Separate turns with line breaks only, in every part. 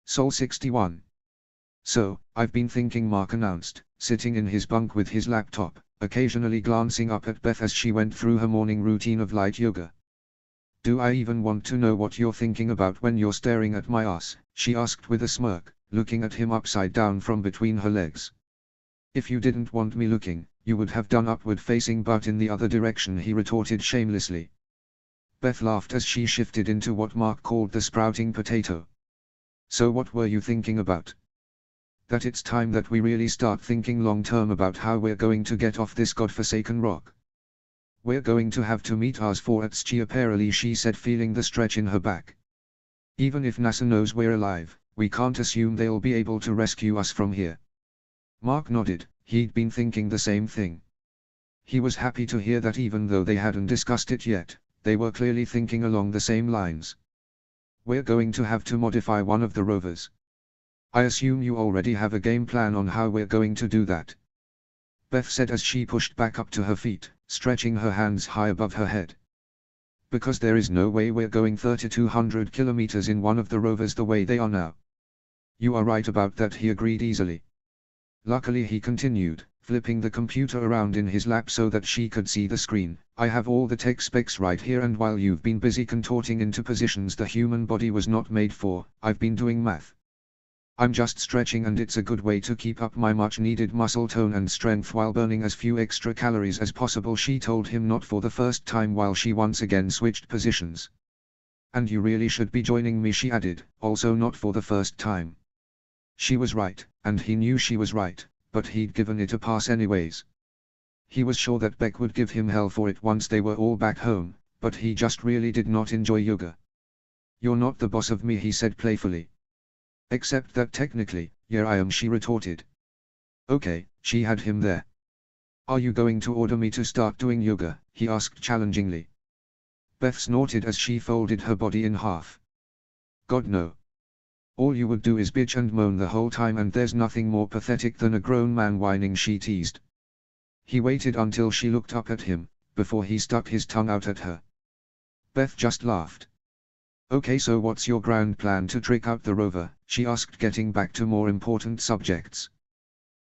Sol 61. So, I've been thinking, Mark announced, sitting in his bunk with his laptop, occasionally glancing up at Beth as she went through her morning routine of light yoga. Do I even want to know what you're thinking about when you're staring at my ass? She asked with a smirk, looking at him upside down from between her legs. If you didn't want me looking, you would have done upward facing but in the other direction, he retorted shamelessly. Beth laughed as she shifted into what Mark called the sprouting potato. So what were you thinking about? That it's time that we really start thinking long term about how we're going to get off this godforsaken rock. We're going to have to meet Ars 4 at Schiaparelli, she said, feeling the stretch in her back. Even if NASA knows we're alive, we can't assume they'll be able to rescue us from here. Mark nodded. He'd been thinking the same thing. He was happy to hear that even though they hadn't discussed it yet, they were clearly thinking along the same lines. We're going to have to modify one of the rovers. I assume you already have a game plan on how we're going to do that. Beth said as she pushed back up to her feet, stretching her hands high above her head. Because there is no way we're going 3,200 kilometers in one of the rovers the way they are now. You are right about that, he agreed easily. Luckily, he continued, flipping the computer around in his lap so that she could see the screen, I have all the tech specs right here, and while you've been busy contorting into positions the human body was not made for, I've been doing math. I'm just stretching, and it's a good way to keep up my much needed muscle tone and strength while burning as few extra calories as possible, she told him, not for the first time, while she once again switched positions. And you really should be joining me, she added, also not for the first time. She was right, and he knew she was right, but he'd given it a pass anyways. He was sure that Beck would give him hell for it once they were all back home, but he just really did not enjoy yoga. You're not the boss of me, he said playfully. Except that technically, yeah I am, she retorted. Okay, she had him there. Are you going to order me to start doing yoga, he asked challengingly. Beth snorted as she folded her body in half. God no. All you would do is bitch and moan the whole time, and there's nothing more pathetic than a grown man whining, she teased. He waited until she looked up at him, before he stuck his tongue out at her. Beth just laughed. Okay, so what's your grand plan to trick out the rover, she asked, getting back to more important subjects.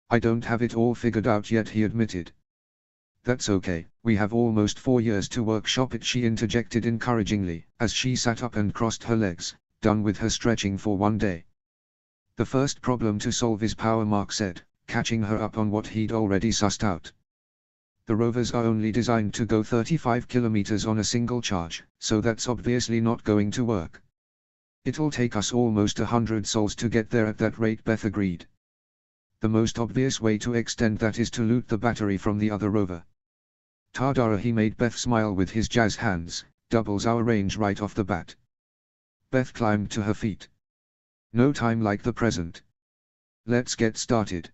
I don't have it all figured out yet, he admitted. That's okay, we have almost 4 years to workshop it, she interjected encouragingly, as she sat up and crossed her legs, done with her stretching for one day. The first problem to solve is power, Mark said, catching her up on what he'd already sussed out. The rovers are only designed to go 35 kilometers on a single charge, so that's obviously not going to work. It'll take us almost 100 sols to get there at that rate, Beth agreed. The most obvious way to extend that is to loot the battery from the other rover. Tadara, he made Beth smile with his jazz hands, doubles our range right off the bat. Beth climbed to her feet. No time like the present. Let's get started.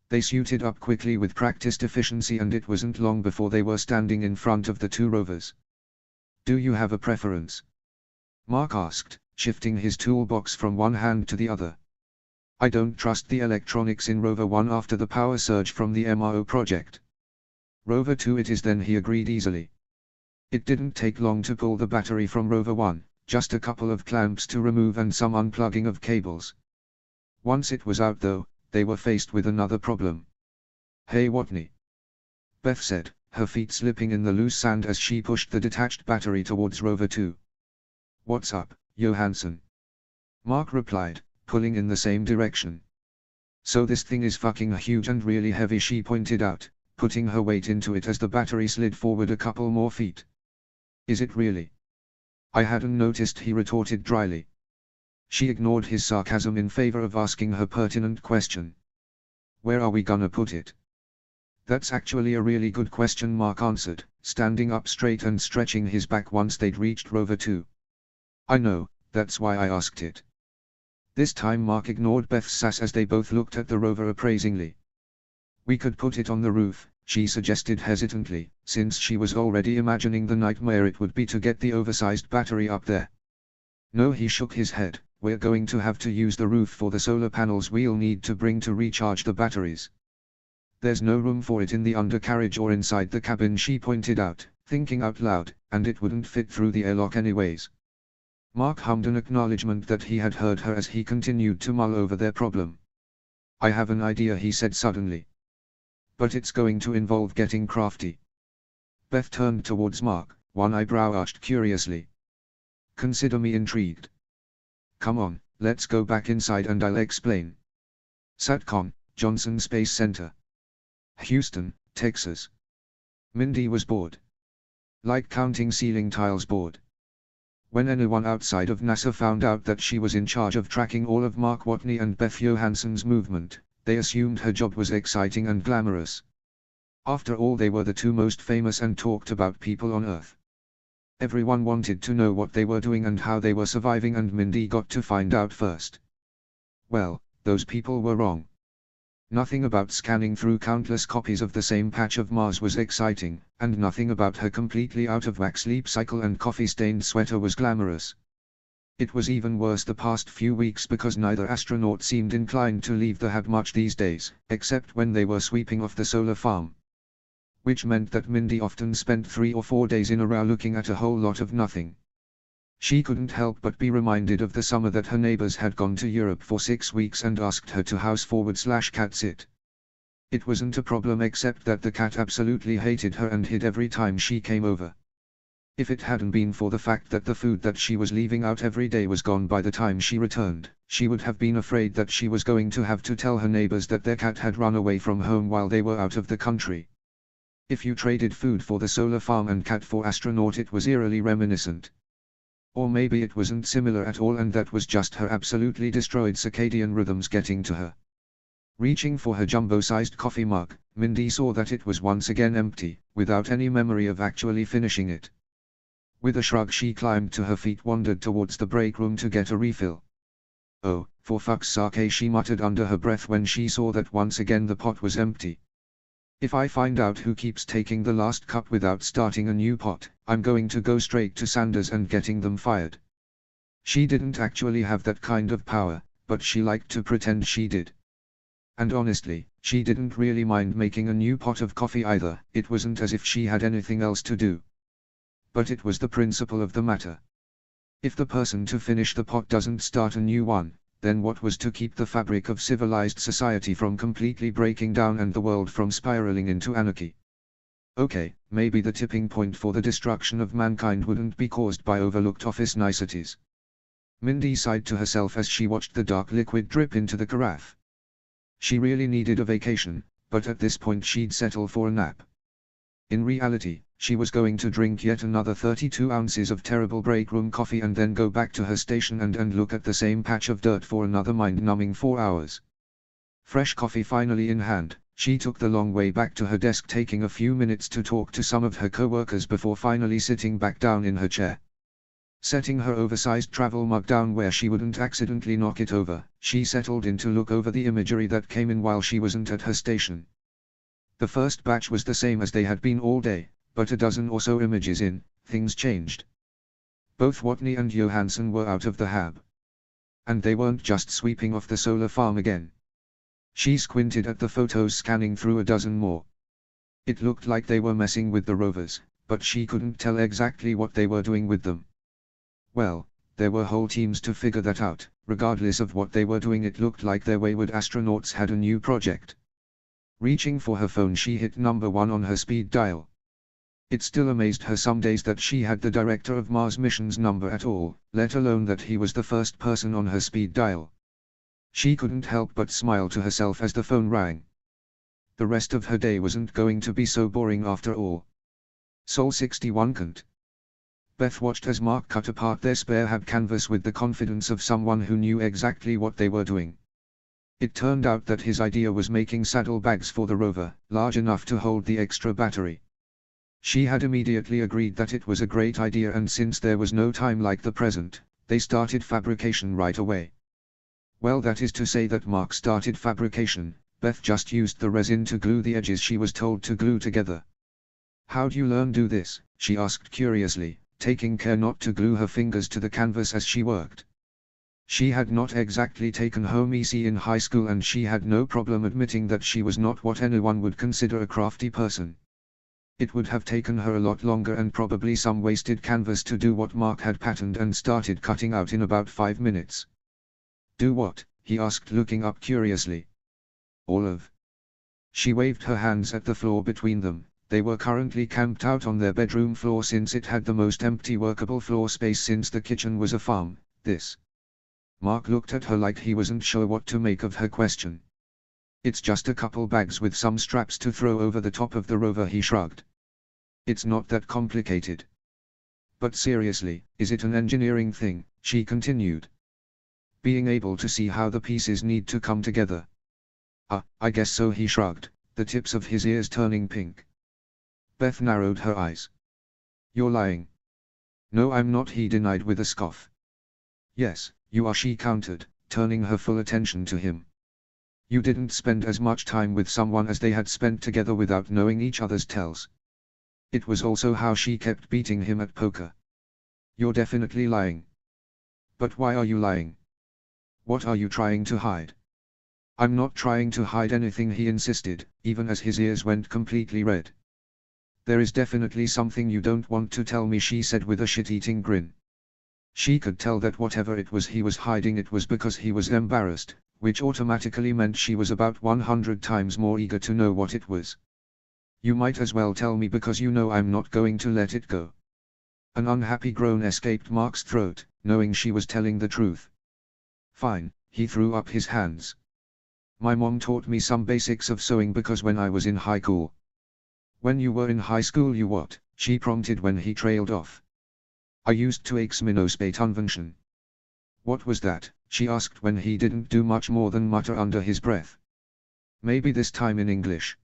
They suited up quickly with practiced efficiency, and it wasn't long before they were standing in front of the two rovers. Do you have a preference? Mark asked, shifting his toolbox from one hand to the other. I don't trust the electronics in Rover 1 after the power surge from the MRO project. Rover 2 it is then, he agreed easily. It didn't take long to pull the battery from Rover 1, just a couple of clamps to remove and some unplugging of cables. Once it was out though, they were faced with another problem. Hey Watney, Beth said, her feet slipping in the loose sand as she pushed the detached battery towards Rover 2. What's up, Johansson? Mark replied, pulling in the same direction. So this thing is fucking huge and really heavy, she pointed out, putting her weight into it as the battery slid forward a couple more feet. Is it really? I hadn't noticed, he retorted dryly. She ignored his sarcasm in favor of asking her pertinent question. Where are we gonna put it? That's actually a really good question, Mark answered, standing up straight and stretching his back once they'd reached Rover 2. I know, that's why I asked it. This time Mark ignored Beth's sass as they both looked at the rover appraisingly. We could put it on the roof, she suggested hesitantly, since she was already imagining the nightmare it would be to get the oversized battery up there. No, he shook his head. We're going to have to use the roof for the solar panels we'll need to bring to recharge the batteries. There's no room for it in the undercarriage or inside the cabin, she pointed out, thinking out loud, and it wouldn't fit through the airlock anyways. Mark hummed an acknowledgement that he had heard her as he continued to mull over their problem. I have an idea, he said suddenly. But it's going to involve getting crafty. Beth turned towards Mark, one eyebrow arched curiously. Consider me intrigued. Come on, let's go back inside and I'll explain. SATCOM, Johnson Space Center. Houston, Texas. Mindy was bored. Like counting ceiling tiles bored. When anyone outside of NASA found out that she was in charge of tracking all of Mark Watney and Beth Johansson's movement, they assumed her job was exciting and glamorous. After all, they were the two most famous and talked about people on Earth. Everyone wanted to know what they were doing and how they were surviving, and Mindy got to find out first. Well, those people were wrong. Nothing about scanning through countless copies of the same patch of Mars was exciting, and nothing about her completely out-of-whack sleep cycle and coffee-stained sweater was glamorous. It was even worse the past few weeks because neither astronaut seemed inclined to leave the hab much these days, except when they were sweeping off the solar farm. Which meant that Mindy often spent 3 or 4 days in a row looking at a whole lot of nothing. She couldn't help but be reminded of the summer that her neighbors had gone to Europe for 6 weeks and asked her to house-forward/cat sit. It wasn't a problem except that the cat absolutely hated her and hid every time she came over. If it hadn't been for the fact that the food that she was leaving out every day was gone by the time she returned, she would have been afraid that she was going to have to tell her neighbors that their cat had run away from home while they were out of the country. If you traded food for the solar farm and cat for astronaut, it was eerily reminiscent. Or maybe it wasn't similar at all and that was just her absolutely destroyed circadian rhythms getting to her. Reaching for her jumbo-sized coffee mug, Mindy saw that it was once again empty, without any memory of actually finishing it. With a shrug, she climbed to her feet, wandered towards the break room to get a refill. Oh, for fuck's sake, she muttered under her breath when she saw that once again the pot was empty. If I find out who keeps taking the last cup without starting a new pot, I'm going to go straight to Sanders and getting them fired. She didn't actually have that kind of power, but she liked to pretend she did. And honestly, she didn't really mind making a new pot of coffee either. It wasn't as if she had anything else to do. But it was the principle of the matter. If the person to finish the pot doesn't start a new one, then what was to keep the fabric of civilized society from completely breaking down and the world from spiraling into anarchy? Okay, maybe the tipping point for the destruction of mankind wouldn't be caused by overlooked office niceties. Mindy sighed to herself as she watched the dark liquid drip into the carafe. She really needed a vacation, but at this point she'd settle for a nap. In reality, she was going to drink yet another 32 ounces of terrible break room coffee and then go back to her station and look at the same patch of dirt for another mind-numbing 4 hours. Fresh coffee finally in hand, she took the long way back to her desk, taking a few minutes to talk to some of her co-workers before finally sitting back down in her chair. Setting her oversized travel mug down where she wouldn't accidentally knock it over, she settled in to look over the imagery that came in while she wasn't at her station. The first batch was the same as they had been all day, but a dozen or so images in, things changed. Both Watney and Johansson were out of the hab. And they weren't just sweeping off the solar farm again. She squinted at the photos, scanning through a dozen more. It looked like they were messing with the rovers, but she couldn't tell exactly what they were doing with them. Well, there were whole teams to figure that out. Regardless of what they were doing, it looked like their wayward astronauts had a new project. Reaching for her phone, she hit number 1 on her speed dial. It still amazed her some days that she had the director of Mars mission's number at all, let alone that he was the first person on her speed dial. She couldn't help but smile to herself as the phone rang. The rest of her day wasn't going to be so boring after all. Sol 61 can't. Beth watched as Mark cut apart their spare hab canvas with the confidence of someone who knew exactly what they were doing. It turned out that his idea was making saddlebags for the rover, large enough to hold the extra battery. She had immediately agreed that it was a great idea, and since there was no time like the present, they started fabrication right away. Well, that is to say that Mark started fabrication, Beth just used the resin to glue the edges she was told to glue together. "How'd you learn do this?" she asked curiously, taking care not to glue her fingers to the canvas as she worked. She had not exactly taken home EC in high school, and she had no problem admitting that she was not what anyone would consider a crafty person. It would have taken her a lot longer and probably some wasted canvas to do what Mark had patterned and started cutting out in about 5 minutes. Do what? He asked, looking up curiously. All of. She waved her hands at the floor between them. They were currently camped out on their bedroom floor since it had the most empty workable floor space since the kitchen was a farm. This. Mark looked at her like he wasn't sure what to make of her question. It's just a couple bags with some straps to throw over the top of the rover, he shrugged. It's not that complicated. But seriously, is it an engineering thing? She continued. Being able to see how the pieces need to come together. I guess so, he shrugged, the tips of his ears turning pink. Beth narrowed her eyes. You're lying. No, I'm not, he denied with a scoff. Yes, you are, she countered, turning her full attention to him. You didn't spend as much time with someone as they had spent together without knowing each other's tells. It was also how she kept beating him at poker. You're definitely lying. But why are you lying? What are you trying to hide? I'm not trying to hide anything, he insisted, even as his ears went completely red. There is definitely something you don't want to tell me, she said with a shit-eating grin. She could tell that whatever it was he was hiding, it was because he was embarrassed, which automatically meant she was about 100 times more eager to know what it was. You might as well tell me, because you know I'm not going to let it go. An unhappy groan escaped Mark's throat, knowing she was telling the truth. Fine, he threw up his hands. My mom taught me some basics of sewing because when I was in high school. When you were in high school, you what? She prompted when he trailed off. I used to exminospatunvention. What was that? She asked when he didn't do much more than mutter under his breath. Maybe this time in English.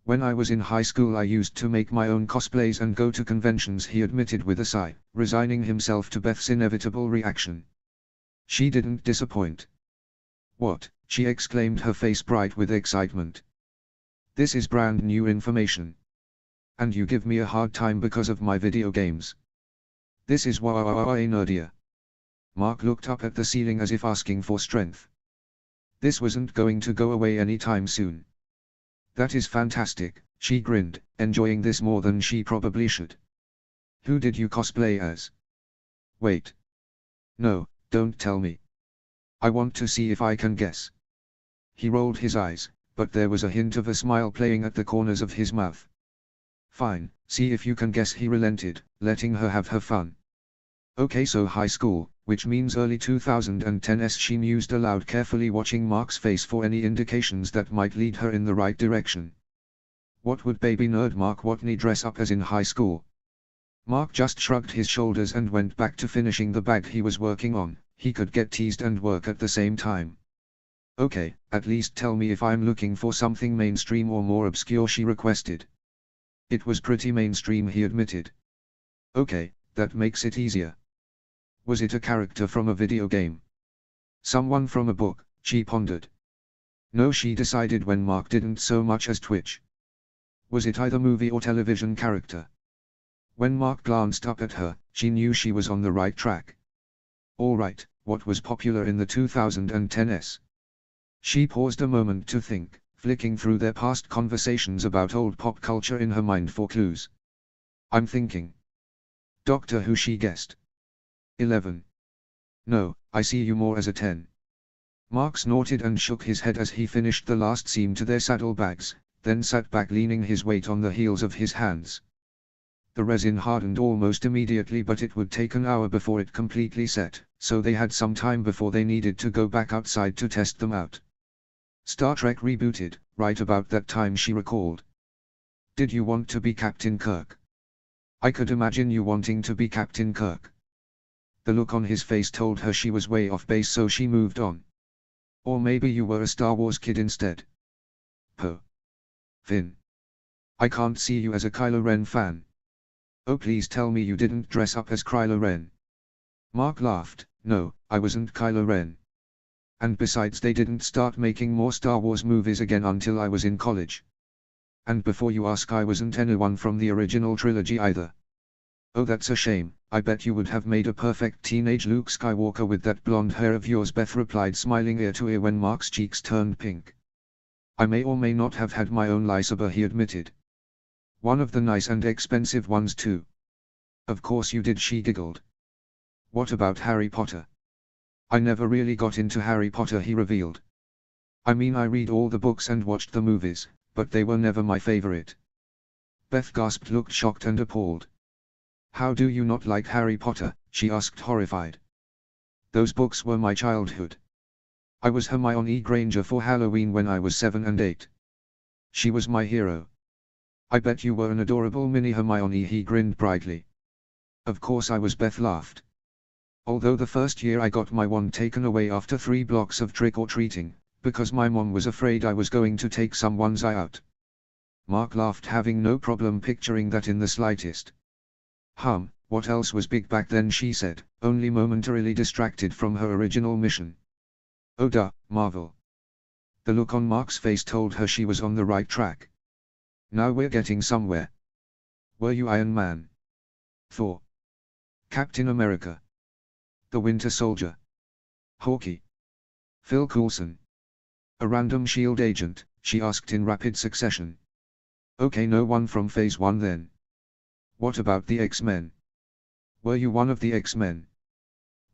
When I was in high school I used to make my own cosplays and go to conventions, he admitted with a sigh, resigning himself to Beth's inevitable reaction. She didn't disappoint. What? She exclaimed, her face bright with excitement. This is brand new information. And you give me a hard time because of my video games. This is why nerdier. Mark looked up at the ceiling as if asking for strength. This wasn't going to go away anytime soon. That is fantastic, she grinned, enjoying this more than she probably should. Who did you cosplay as? Wait. No, don't tell me. I want to see if I can guess. He rolled his eyes, but there was a hint of a smile playing at the corners of his mouth. Fine, see if you can guess, he relented, letting her have her fun. Okay, so high school, which means early 2010s, she mused aloud, carefully watching Mark's face for any indications that might lead her in the right direction. What would baby nerd Mark Watney dress up as in high school? Mark just shrugged his shoulders and went back to finishing the bag he was working on. He could get teased and work at the same time. Okay, at least tell me if I'm looking for something mainstream or more obscure, she requested. It was pretty mainstream, he admitted. Okay, that makes it easier. Was it a character from a video game? Someone from a book, she pondered. No, she decided when Mark didn't so much as twitch. Was it either movie or television character? When Mark glanced up at her, she knew she was on the right track. Alright, what was popular in the 2010s? She paused a moment to think, flicking through their past conversations about old pop culture in her mind for clues. I'm thinking. Doctor Who, she guessed. 11. No, I see you more as a 10. Mark snorted and shook his head as he finished the last seam to their saddlebags, then sat back, leaning his weight on the heels of his hands. The resin hardened almost immediately, but it would take an hour before it completely set, so they had some time before they needed to go back outside to test them out. Star Trek rebooted, right about that time, she recalled. Did you want to be Captain Kirk? I could imagine you wanting to be Captain Kirk. The look on his face told her she was way off base, so she moved on. Or maybe you were a Star Wars kid instead. Poe. Finn. I can't see you as a Kylo Ren fan. Oh, please tell me you didn't dress up as Kylo Ren. Mark laughed. No, I wasn't Kylo Ren. And besides, they didn't start making more Star Wars movies again until I was in college. And before you ask, I wasn't anyone from the original trilogy either. Oh, that's a shame. I bet you would have made a perfect teenage Luke Skywalker with that blonde hair of yours, Beth replied, smiling ear to ear when Mark's cheeks turned pink. I may or may not have had my own lightsaber, he admitted. One of the nice and expensive ones too. Of course you did, she giggled. What about Harry Potter? I never really got into Harry Potter, he revealed. I mean, I read all the books and watched the movies, but they were never my favorite. Beth gasped, looked shocked and appalled. How do you not like Harry Potter? She asked, horrified. Those books were my childhood. I was Hermione Granger for Halloween when I was 7 and 8. She was my hero. I bet you were an adorable mini Hermione, he grinned brightly. Of course I was, Beth laughed. Although the first year I got my wand taken away after 3 blocks of trick-or-treating, because my mom was afraid I was going to take someone's eye out. Mark laughed, having no problem picturing that in the slightest. What else was big back then, she said, only momentarily distracted from her original mission. Oh duh, Marvel. The look on Mark's face told her she was on the right track. Now we're getting somewhere. Were you Iron Man? Thor? Captain America? The Winter Soldier? Hawkeye? Phil Coulson? A random SHIELD agent? She asked in rapid succession. Okay, no one from Phase 1 then. What about the X-Men? Were you one of the X-Men?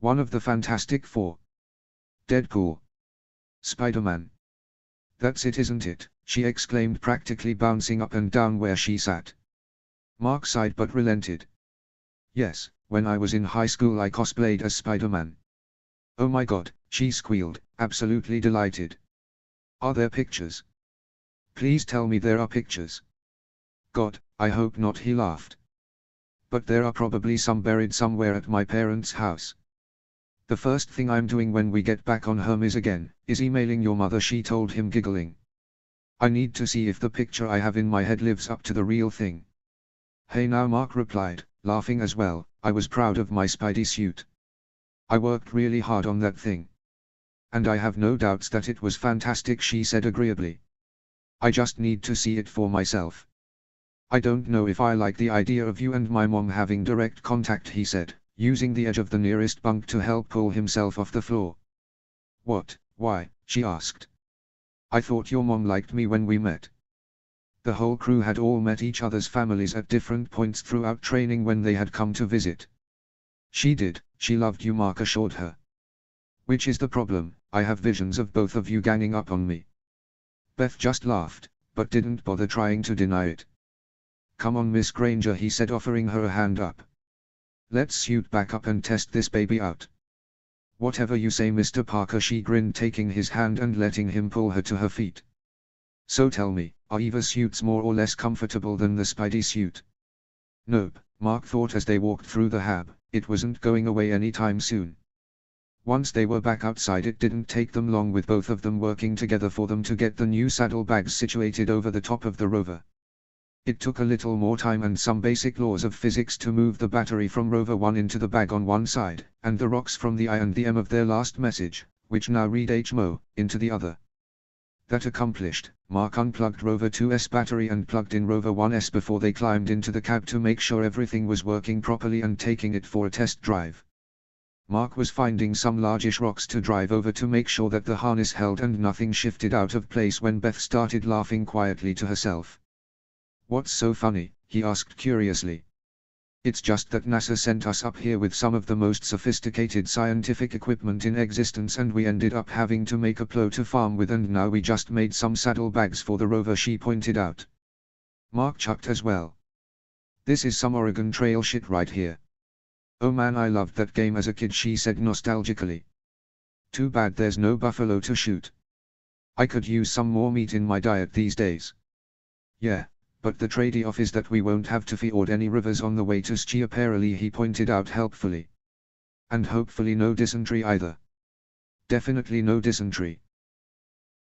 One of the Fantastic Four? Deadpool? Spider-Man? That's it, isn't it? She exclaimed, practically bouncing up and down where she sat. Mark sighed but relented. Yes, when I was in high school I cosplayed as Spider-Man. Oh my god, she squealed, absolutely delighted. Are there pictures? Please tell me there are pictures. God, I hope not, he laughed. But there are probably some buried somewhere at my parents' house. The first thing I'm doing when we get back on Hermes again, is emailing your mother, she told him, giggling. I need to see if the picture I have in my head lives up to the real thing. Hey now, Mark replied, laughing as well, I was proud of my Spidey suit. I worked really hard on that thing. And I have no doubts that it was fantastic, she said agreeably. I just need to see it for myself. I don't know if I like the idea of you and my mom having direct contact, he said, using the edge of the nearest bunk to help pull himself off the floor. What, why? She asked. I thought your mom liked me when we met. The whole crew had all met each other's families at different points throughout training when they had come to visit. She did, she loved you, Mark assured her. Which is the problem, I have visions of both of you ganging up on me. Beth just laughed, but didn't bother trying to deny it. Come on, Miss Granger, he said, offering her a hand up. Let's suit back up and test this baby out. Whatever you say, Mr. Parker, she grinned, taking his hand and letting him pull her to her feet. So tell me, are Eva suits more or less comfortable than the Spidey suit? Nope, Mark thought as they walked through the hab, it wasn't going away anytime soon. Once they were back outside, it didn't take them long, with both of them working together for them to get the new saddlebags situated over the top of the rover. It took a little more time and some basic laws of physics to move the battery from rover 1 into the bag on one side, and the rocks from the I and the M of their last message, which now read HMO, into the other. That accomplished, Mark unplugged rover 2's battery and plugged in rover 1's before they climbed into the cab to make sure everything was working properly and taking it for a test drive. Mark was finding some largish rocks to drive over to make sure that the harness held and nothing shifted out of place when Beth started laughing quietly to herself. What's so funny? He asked curiously. It's just that NASA sent us up here with some of the most sophisticated scientific equipment in existence, and we ended up having to make a plow to farm with, and now we just made some saddlebags for the rover, she pointed out. Mark chucked as well. This is some Oregon Trail shit right here. Oh man, I loved that game as a kid, she said nostalgically. Too bad there's no buffalo to shoot. I could use some more meat in my diet these days. Yeah. But the trade-off is that we won't have to ford any rivers on the way to Schiaparelli, he pointed out helpfully. And hopefully no dysentery either. Definitely no dysentery.